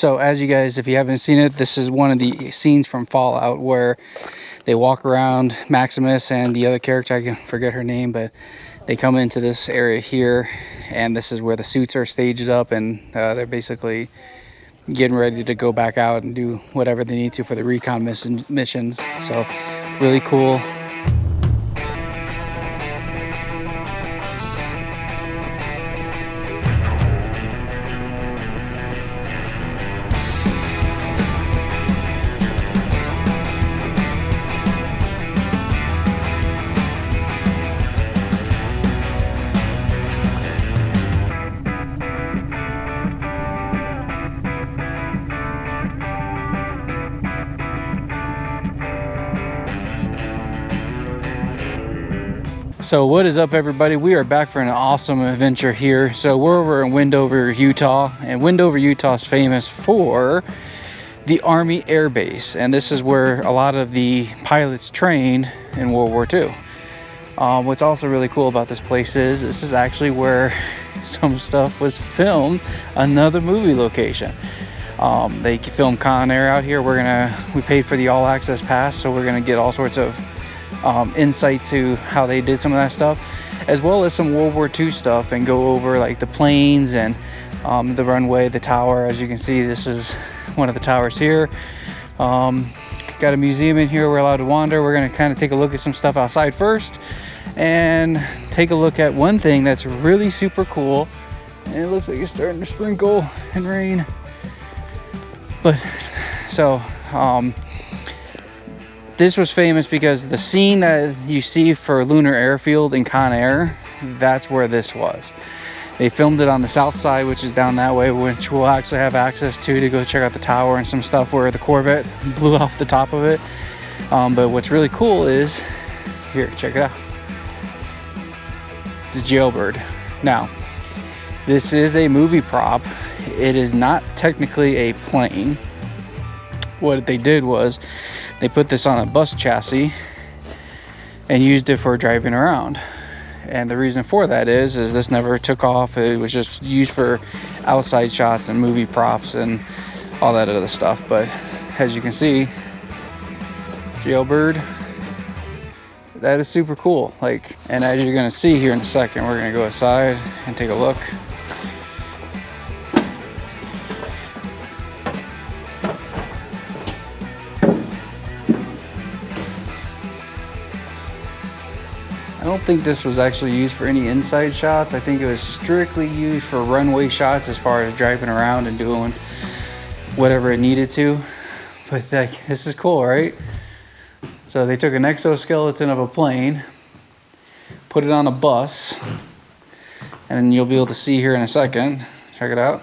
So as you guys, if you haven't seen it, this is one of the scenes from Fallout where they walk around, Maximus and the other character, I can forget her name, but they come into this area here, and this is where the suits are staged up, and they're basically getting ready to go back out and do whatever they need to for the recon missions. So really cool. So what is up, everybody? We are back for an awesome adventure here. So we're over in Wendover, Utah, and Wendover, Utah is famous for the Army Air Base, and this is where a lot of the pilots trained in World War II. What's also really cool about this place is this is actually where some stuff was filmed, another movie location. They filmed Con Air out here. We paid for the all access pass, so we're gonna get all sorts of insight to how they did some of that stuff, as well as some World War II stuff, and go over like the planes and the runway, the tower. As you can see, this is one of the towers here. Got a museum in here we're allowed to wander. We're going to kind of take a look at some stuff outside first and take a look at one thing that's really super cool, and it looks like it's starting to sprinkle and rain. But so this was famous because the scene that you see for Lunar Airfield in Con Air, that's where this was. They filmed it on the south side, which is down that way, which we'll actually have access to go check out the tower and some stuff where the Corvette blew off the top of it. But what's really cool is, here, check it out. It's a Jailbird. Now, this is a movie prop. It is not technically a plane. What they did was they put this on a bus chassis and used it for driving around. And the reason for that is this never took off. It was just used for outside shots and movie props and all that other stuff. But as you can see, Jailbird, that is super cool. And as you're gonna see here in a second, we're gonna go aside and take a look. I don't think this was actually used for any inside shots. I think it was strictly used for runway shots as far as driving around and doing whatever it needed to. But this is cool, right? So they took an exoskeleton of a plane, put it on a bus, and you'll be able to see here in a second. Check it out.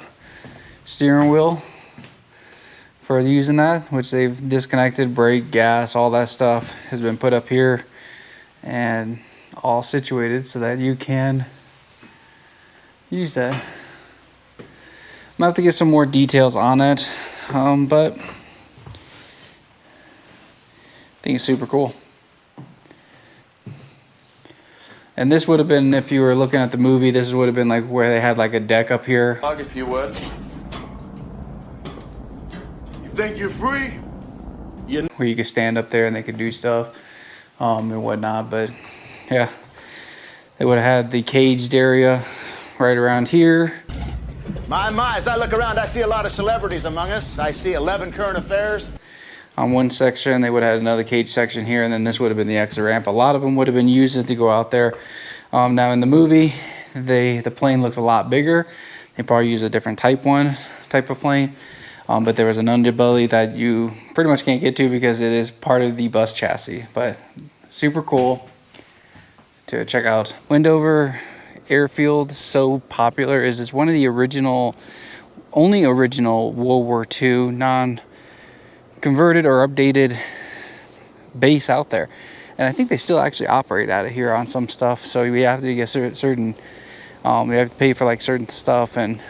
Steering wheel for using that, which they've disconnected, brake, gas, all that stuff has been put up here and all situated so that you can use that. I'm gonna have to get some more details on it, but I think it's super cool. And this would have been, if you were looking at the movie, this would have been like where they had like a deck up here. If you would. You think you're free? Where you could stand up there and they could do stuff and whatnot. But yeah, they would have had the caged area right around here. My, as I look around, I see a lot of celebrities among us. I see 11 current affairs. On one section, they would have had another cage section here, and then this would have been the exit ramp. A lot of them would have been used to go out there. Now in the movie, the plane looks a lot bigger. They probably use a different type of plane. But there was an underbelly that you pretty much can't get to because it is part of the bus chassis. But super cool to check out. Wendover Air Field, so popular, is it's one of the only original World War II non-converted or updated base out there. And I think they still actually operate out of here on some stuff. So we have to get certain, we have to pay for like certain stuff, and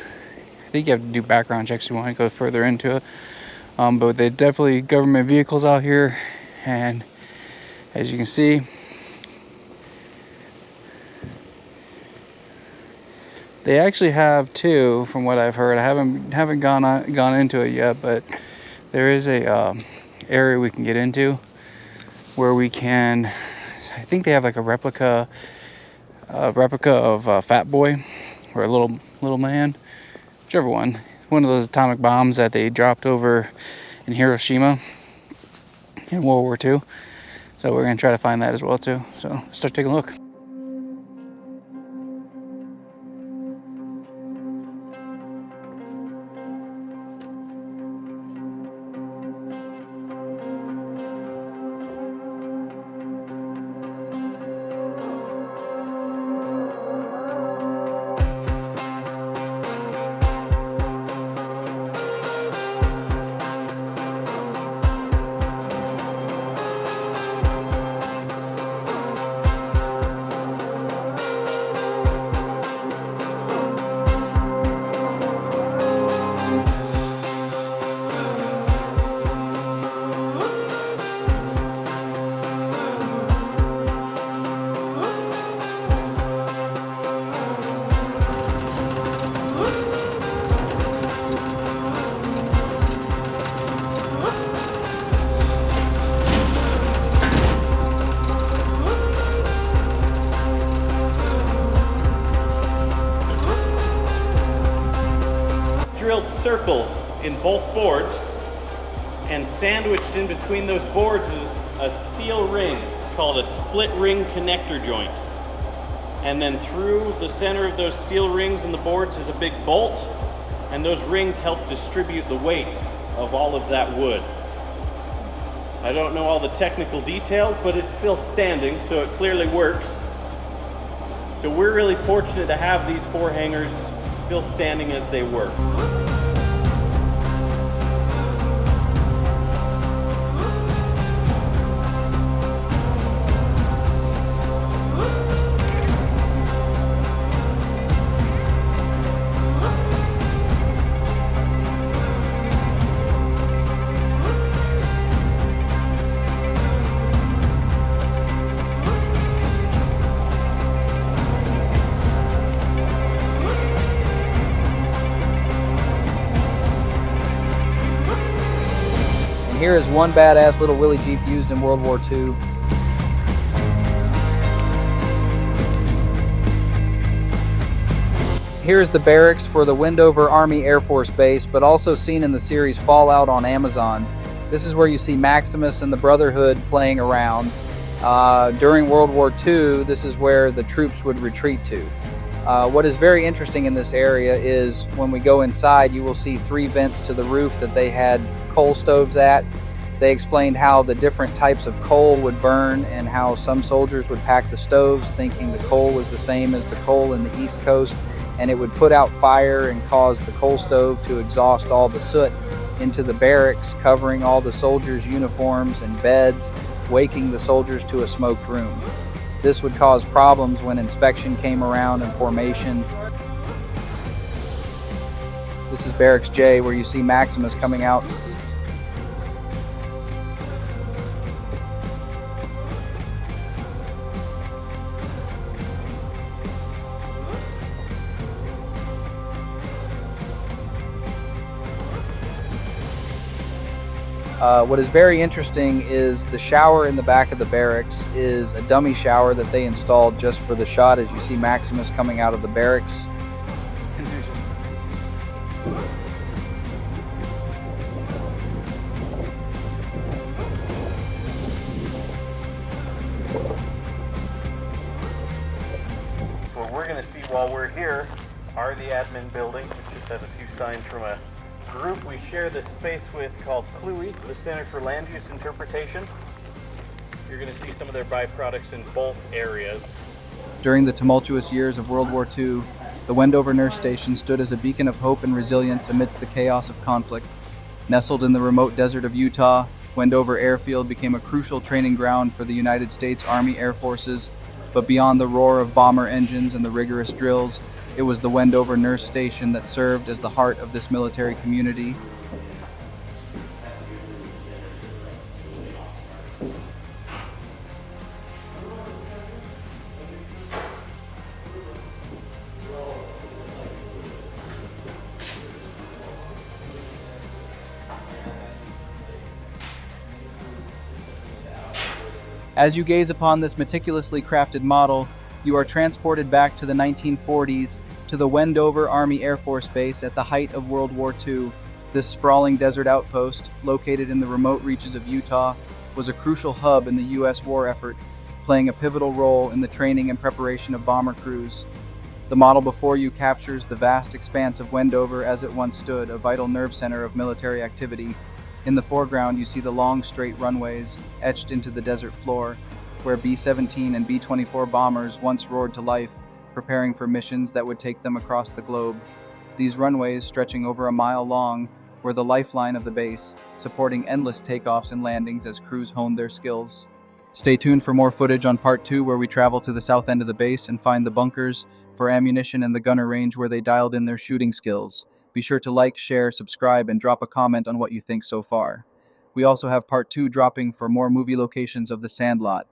I think you have to do background checks if you want to go further into it. But they definitely government vehicles out here, and as you can see, They actually have two, from what I've heard. I haven't gone into it yet, but there is a area we can get into where we can. I think they have like a replica of Fat Boy or a little man, whichever one. One of those atomic bombs that they dropped over in Hiroshima in World War II. So we're gonna try to find that as well too. So let's start taking a look. Drilled circle in both boards, and sandwiched in between those boards is a steel ring. It's called a split ring connector joint. And then through the center of those steel rings in the boards is a big bolt, and those rings help distribute the weight of all of that wood. I don't know all the technical details, but it's still standing, so it clearly works. So we're really fortunate to have these 4 hangars still standing as they work. Here is one badass little Willie Jeep used in World War II. Here is the barracks for the Wendover Army Air Force Base, but also seen in the series Fallout on Amazon. This is where you see Maximus and the Brotherhood playing around. During World War II, this is where the troops would retreat to. What is very interesting in this area is when we go inside, you will see 3 vents to the roof that they had coal stoves at. They explained how the different types of coal would burn and how some soldiers would pack the stoves thinking the coal was the same as the coal in the East Coast, and it would put out fire and cause the coal stove to exhaust all the soot into the barracks, covering all the soldiers' uniforms and beds, waking the soldiers to a smoked room. This would cause problems when inspection came around and formation. This is Barracks J, where you see Maximus coming out. What is very interesting is the shower in the back of the barracks is a dummy shower that they installed just for the shot as you see Maximus coming out of the barracks. What we're going to see while we're here are the admin building, which just has a few signs from a group we share this space with called CLUI, the Center for Land Use Interpretation. You're going to see some of their byproducts in both areas. During the tumultuous years of World War II, the Wendover Nurse Station stood as a beacon of hope and resilience amidst the chaos of conflict. Nestled in the remote desert of Utah, Wendover Air Field became a crucial training ground for the United States Army Air Forces, but beyond the roar of bomber engines and the rigorous drills, it was the Wendover Nurse Station that served as the heart of this military community. As you gaze upon this meticulously crafted model, you are transported back to the 1940s to the Wendover Army Air Force Base at the height of World War II. This sprawling desert outpost, located in the remote reaches of Utah, was a crucial hub in the U.S. war effort, playing a pivotal role in the training and preparation of bomber crews. The model before you captures the vast expanse of Wendover as it once stood, a vital nerve center of military activity. In the foreground, you see the long, straight runways etched into the desert floor, where B-17 and B-24 bombers once roared to life, preparing for missions that would take them across the globe. These runways, stretching over a mile long, were the lifeline of the base, supporting endless takeoffs and landings as crews honed their skills. Stay tuned for more footage on Part 2, where we travel to the south end of the base and find the bunkers for ammunition and the gunner range where they dialed in their shooting skills. Be sure to like, share, subscribe, and drop a comment on what you think so far. We also have Part 2 dropping for more movie locations of The Sandlot.